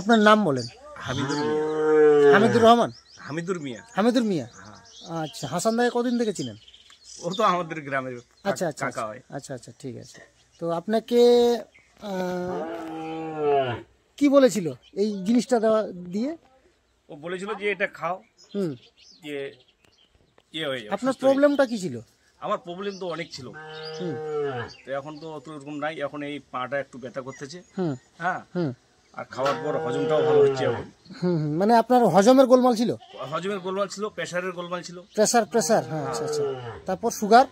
আপনার নাম বলেন। হামিদুর মিয়া। হামিদুর রহমান। হামিদুর মিয়া। হামিদুর মিয়া। আচ্ছা, হাসান দাকে কদিন থেকে চিনেন? ও তো আমাদের গ্রামের আচ্ছা আচ্ছা কাকা হয়। আচ্ছা আচ্ছা, ঠিক আছে। তো আপনাকে কি বলেছিল এই জিনিসটা দেওয়া দিয়ে? ও বলেছিল যে এটা খাও, যে ইয়ে হয়ে যাবে। আপনার প্রবলেমটা কি ছিল? আমার প্রবলেম তো অনেক ছিল, তো এখন তো অত রকম নাই। এখন এই পাটা একটু ব্যথা করতেছে, হ্যাঁ, আর খাওয়ার পর হজমটাও ভালো হচ্ছে এখন। মানে আপনার হজমের গোলমাল ছিল? হজমের গোলমাল ছিল, প্রেসারের গোলমাল ছিল। প্রেসার, হ্যাঁ, আচ্ছা আচ্ছা। তারপর সুগার?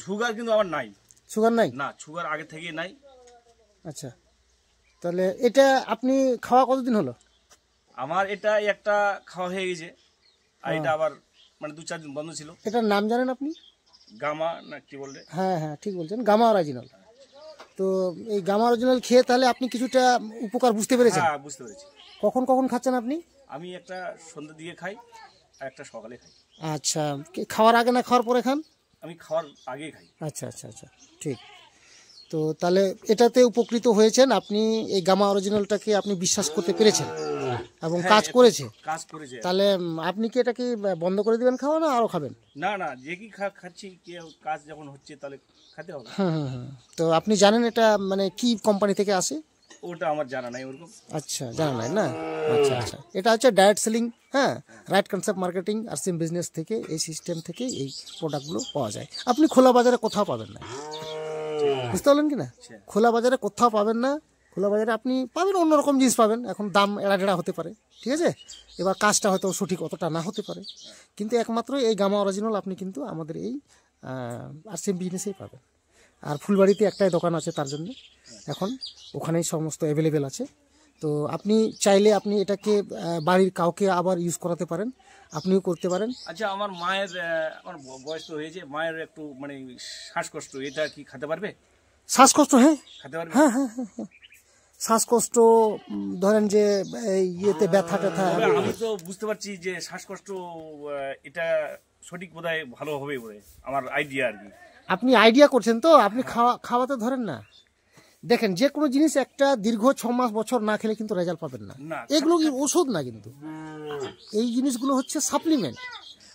সুগার কিন্তু আমার নাই। সুগার নাই? না, সুগার আগে থেকেই নাই। আচ্ছা, তাহলে এটা আপনি খাওয়া কতদিন হলো? আমার এটা একটা খাওয়া হয়ে গেছে, আর এটা আবার মানে 2-4 দিন বন্ধ ছিল। এটার নাম জানেন আপনি? গামা না কি বললে? হ্যাঁ হ্যাঁ, ঠিক বলছেন, গামা অরিজিনাল। তো এই গামা অরিজিনাল খেয়ে তাহলে আপনি কিছুটা উপকার বুঝতে পেরেছেন? হ্যাঁ, বুঝতে পেরেছি। কখন কখন খাচ্ছেন আপনি? আমি একটা সন্ধ্যা দিয়ে খাই আর একটা সকালে খাই। আচ্ছা, খাওয়ার আগে না খাওয়ার পরে খান? আমি খাওয়ার আগে খাই। আচ্ছা আচ্ছা আচ্ছা, ঠিক। তো তাহলে এটাতে উপকৃত হয়েছেন আপনি, এই গামা অরিজিনালটাকে আপনি বিশ্বাস করতে পেরেছেন এবং কাজ করেছে। তাহলে আপনি কি এটাকে বন্ধ করে দিবেন খাওয়া, না আরও খাবেন? না না, যে কি খাচ্ছি, কাজ যখন হচ্ছে তাহলে খেতে হবে। তো আপনি জানেন এটা মানে কি কোম্পানি থেকে আসে? ওটা আমার জানা নাই ওরকম। আচ্ছা, জানা নাই না? আচ্ছা আচ্ছা, এটা হচ্ছে ডায়েট সেলিং, হ্যাঁ, রাইট কনসেপ্ট মার্কেটিং আর সিম বিজনেস থেকে, এই সিস্টেম থেকে এই প্রোডাক্টগুলো পাওয়া যায়। আপনি খোলা বাজারে কোথাও পাবেন না, বুঝতে পারলেন কি না? খোলা বাজারে কোথাও পাবেন না। খোলা বাজারে আপনি পাবেন অন্যরকম জিনিস পাবেন, এখন দাম এড়া হতে পারে, ঠিক আছে, এবার কাজটা হয়তো সঠিক অতটা না হতে পারে, কিন্তু একমাত্র এই গামা অরিজিনাল আপনি কিন্তু আমাদের এই আর সিম বিজনেসেই পাবেন। আর ফুলবাড়িতে একটাই দোকান আছে তার জন্য, এখন ওখানেই সমস্ত অ্যাভেলেবেল আছে। তো আপনি চাইলে আপনি এটাকে বাড়ির কাউকে আবার ইউজ করাতে পারেন, আপনিও করতে পারেন। আচ্ছা, আমার মায়ের আমার বয়স তো হয়েছে, মায়ের একটু মানে শ্বাসকষ্ট, এটা কি খেতে পারবে? শ্বাসকষ্ট? হ্যাঁ, খেতে পারবে। হ্যাঁ হ্যাঁ হ্যাঁ হ্যাঁ, শ্বাসকষ্ট ধরেন যে ইয়েতে ব্যথা ট্যাথা। আমি তো বুঝতে পারছি যে শ্বাসকষ্ট এটা সঠিক বোধহয় ভালো হবে বলে আমার আইডিয়া আর কি। আপনি আইডিয়া করছেন তো, আপনি খাওয়াতে ধরেন না। দেখেন, যে কোনো জিনিস একটা দীর্ঘ 6 মাস বছর না খেলে কিন্তু রেজাল্ট পাবেন না। এগুলো কি ওষুধ না, কিন্তু এই জিনিসগুলো হচ্ছে সাপ্লিমেন্ট।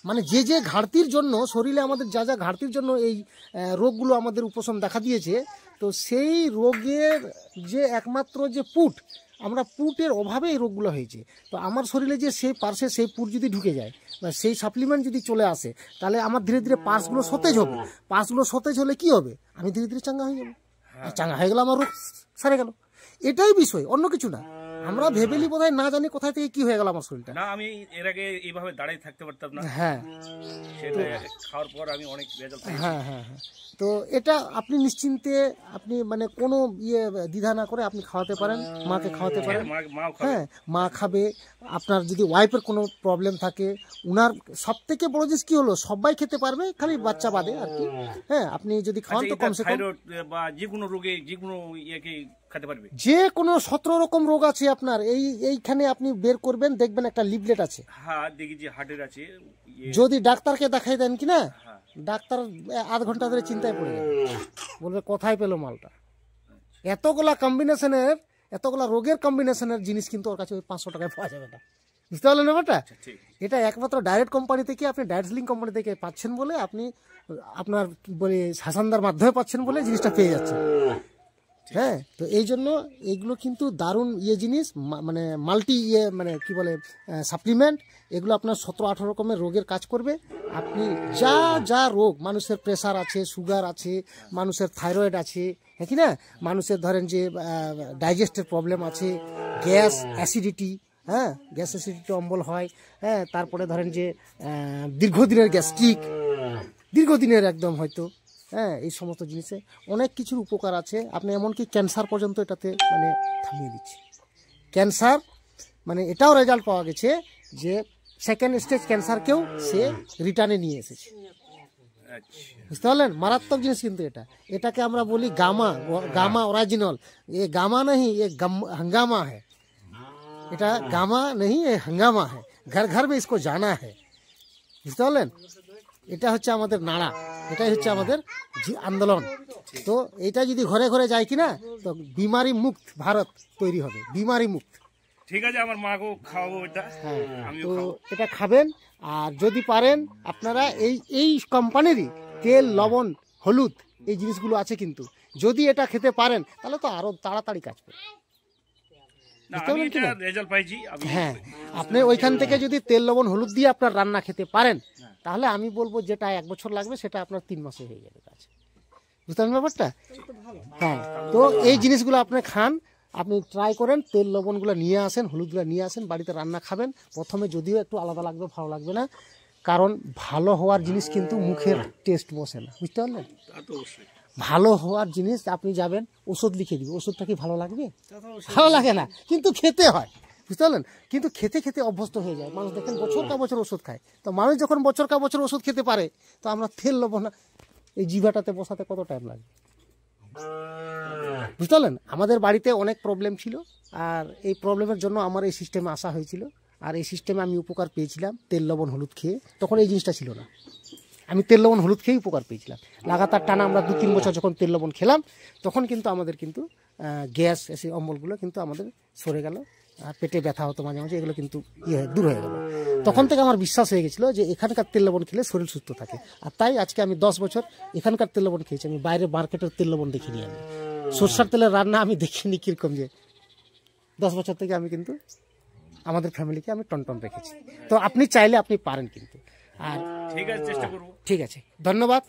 মানে যে যে ঘাটতির জন্য শরীরে আমাদের যা যা ঘাটতির জন্য এই রোগগুলো আমাদের উপশম দেখা দিয়েছে, তো সেই রোগের যে একমাত্র যে পুট, আমরা পুটের অভাবে এই রোগগুলো হয়েছে। তো আমার শরীরে যে সেই পার্সে সেই পুট যদি ঢুকে যায় বা সেই সাপ্লিমেন্ট যদি চলে আসে, তাহলে আমার ধীরে ধীরে পার্সগুলো সতেজ হবে। পার্সগুলো সতেজ হলে কি হবে? আমি ধীরে ধীরে চাঙ্গা হয়ে যাবো, আর চাঙ্গা হয়ে গেলে আমার রোগ সারে গেল। এটাই বিষয়, অন্য কিছু না। আমরা ভেবেলি বোধহয় না জানি কোথায় থেকে কি হয়ে গেল আমার শরীরটা। না, আমি এর আগে এইভাবে দাঁড়িয়ে থাকতে পারতাম না। হ্যাঁ, সেটা খাওয়ার পর আমি অনেক রেজাল্ট পেয়েছি। হ্যাঁ হ্যাঁ হ্যাঁ। তো এটা আপনি নিশ্চিন্তে, আপনি মানে কোনো দ্বিধা না করে আপনি খাওয়াতে পারেন, মাকে খাওয়াতে পারেন। হ্যাঁ, মা খাবে। আপনার যদি ওয়াইফের কোনো প্রবলেম থাকে, উনার সব থেকে বড় জিনিস কি হলো, সবাই খেতে পারবে, খালি বাচ্চা বাদে আর কি। হ্যাঁ, আপনি যদি খাওয়ান তো কমসে কম বা যে কোনো রোগে যে কোনো ইয়েকে খেতে পারবে। যে কোনো 17 রকম রোগ আছে আপনার এইখানে আপনি বের করবেন, দেখবেন একটা লিফলেট আছে। হ্যাঁ, দেখি যে হার্টের আছে। যদি ডাক্তারকে দেখাই দেন কিনা, ডাক্তার আধ ঘন্টা ধরে চিন্তায় পড়ে যাবে, বলবে কোথায় পেলো মালটা। এতগুলা কম্বিনেশনের, এতগুলা রোগের কম্বিনেশনের জিনিস কিন্তু ওর কাছে ওই 500 টাকায় পাওয়া যাবে না, বুঝতে পারলেন ব্যাপারটা? এটা একমাত্র ডাইরেক্ট কোম্পানি থেকে, আপনি ডাইরেক্ট লিঙ্ক কোম্পানি থেকে পাচ্ছেন বলে, আপনি আপনার বলে হাসানদার মাধ্যমে পাচ্ছেন বলে জিনিসটা পেয়ে যাচ্ছেন। হ্যাঁ, তো এই জন্য এইগুলো কিন্তু দারুণ জিনিস, মানে মাল্টি মানে কি বলে সাপ্লিমেন্ট। এগুলো আপনার 17-18 রকমের রোগের কাজ করবে। আপনি যা যা রোগ, মানুষের প্রেসার আছে, সুগার আছে, মানুষের থাইরয়েড আছে, হ্যাঁ কি না, মানুষের ধরেন যে ডাইজেস্টের প্রবলেম আছে, গ্যাস অ্যাসিডিটি, হ্যাঁ, গ্যাস অ্যাসিডিটি অম্বল হয়, হ্যাঁ, তারপরে ধরেন যে দীর্ঘদিনের গ্যাস্ট্রিক, দীর্ঘদিনের একদম হয়তো, হ্যাঁ, এই সমস্ত জিনিসে অনেক কিছুর উপকার আছে। আপনি এমনকি ক্যান্সার পর্যন্ত এটাতে মানে থামিয়ে দিচ্ছে। ক্যান্সার মানে এটাও রেজাল্ট পাওয়া গেছে যে সেকেন্ড স্টেজ ক্যান্সারকেও সে রিটার্নে নিয়ে এসেছে, বুঝতে পারলেন? মারাত্মক জিনিস কিন্তু এটাকে আমরা বলি গামা অরিজিনাল। এ গামা नहीं, ये हंगामा है। এটা গামা नहीं, ये हंगामा है। घर घर में इसको जाना है, বুঝতে পারলেন? এটা হচ্ছে আমাদের নাড়া, এটাই হচ্ছে আমাদের আন্দোলন। তো এটা যদি ঘরে ঘরে যায় কিনা, তো বিমারি মুক্ত ভারত তৈরি হবে, বিমারি মুক্ত। ঠিক আছে, আমার মাকেও খাওয়াবো এটা, আমিও তো খাবো। এটা খাবেন। আর যদি পারেন আপনারা এই কোম্পানিরই তেল, লবণ, হলুদ এই জিনিসগুলো আছে, কিন্তু যদি এটা খেতে পারেন তাহলে তো আরো তাড়াতাড়ি কাজ করবে। না, আমি এটা রেজাল্ট পাইছি আমি। হ্যাঁ, আপনি ওইখান থেকে যদি তেল, লবণ, হলুদ দিয়ে আপনার রান্না খেতে পারেন, তাহলে আমি বলবো যেটা 1 বছর লাগবে সেটা আপনার 3 মাসে হয়ে যাবে কাজ। বুঝতে পারলেন ব্যাপারটা? হ্যাঁ, তো এই জিনিসগুলো আপনি খান, আপনি ট্রাই করেন, তেল লবণগুলো নিয়ে আসেন, হলুদগুলো নিয়ে আসেন, বাড়িতে রান্না খাবেন। প্রথমে যদিও একটু আলাদা লাগবে, ভালো লাগবে না, কারণ ভালো হওয়ার জিনিস কিন্তু মুখের টেস্ট বসে না, বুঝতে পারলেন? তা তো অবশ্যই। ভালো হওয়ার জিনিস আপনি যাবেন, ওষুধ লিখে দিবে, ওষুধটা কি ভালো লাগবে? ভালো লাগে না, কিন্তু খেতে হয়, বুঝতে পারলেন? কিন্তু খেতে খেতে অভ্যস্ত হয়ে যায় মানুষ। দেখেন বছর কা বছর ওষুধ খায়, তো মানুষ যখন বছর কা বছর ওষুধ খেতে পারে, তো আমরা তেল লবণ এই জিভাটাতে বসাতে কত টাইম লাগে, বুঝতে পারলেন? আমাদের বাড়িতে অনেক প্রবলেম ছিল, আর এই প্রবলেমের জন্য আমার এই সিস্টেমে আসা হয়েছিল, আর এই সিস্টেমে আমি উপকার পেয়েছিলাম তেল লবণ হলুদ খেয়ে। তখন এই জিনিসটা ছিল না, আমি তেল লবণ হলুদ খেয়েই উপকার পেয়েছিলাম। লাগাতার টানা আমরা 2-3 বছর যখন তেল লবণ খেলাম, তখন কিন্তু আমাদের কিন্তু গ্যাস এসে অম্বলগুলো কিন্তু আমাদের সরে গেল, আর পেটে ব্যথা হতো মাঝে মাঝে, এগুলো কিন্তু দূর হয়ে গেল। তখন থেকে আমার বিশ্বাস হয়ে গেছিলো যে এখানকার তেল লবণ খেলে শরীর সুস্থ থাকে। আর তাই আজকে আমি 10 বছর এখানকার তেল লবণ খেয়েছি। আমি বাইরে মার্কেটের তেল লবণ দেখিনি, আমি সরষার তেলের রান্না আমি দেখিনি কীরকম, যে 10 বছর থেকে আমি কিন্তু আমাদের ফ্যামিলিকে আমি টনটন রেখেছি। তো আপনি চাইলে আপনি পারেন কিন্তু। আর ঠিক আছে, চেষ্টা করবো। ঠিক আছে, ধন্যবাদ।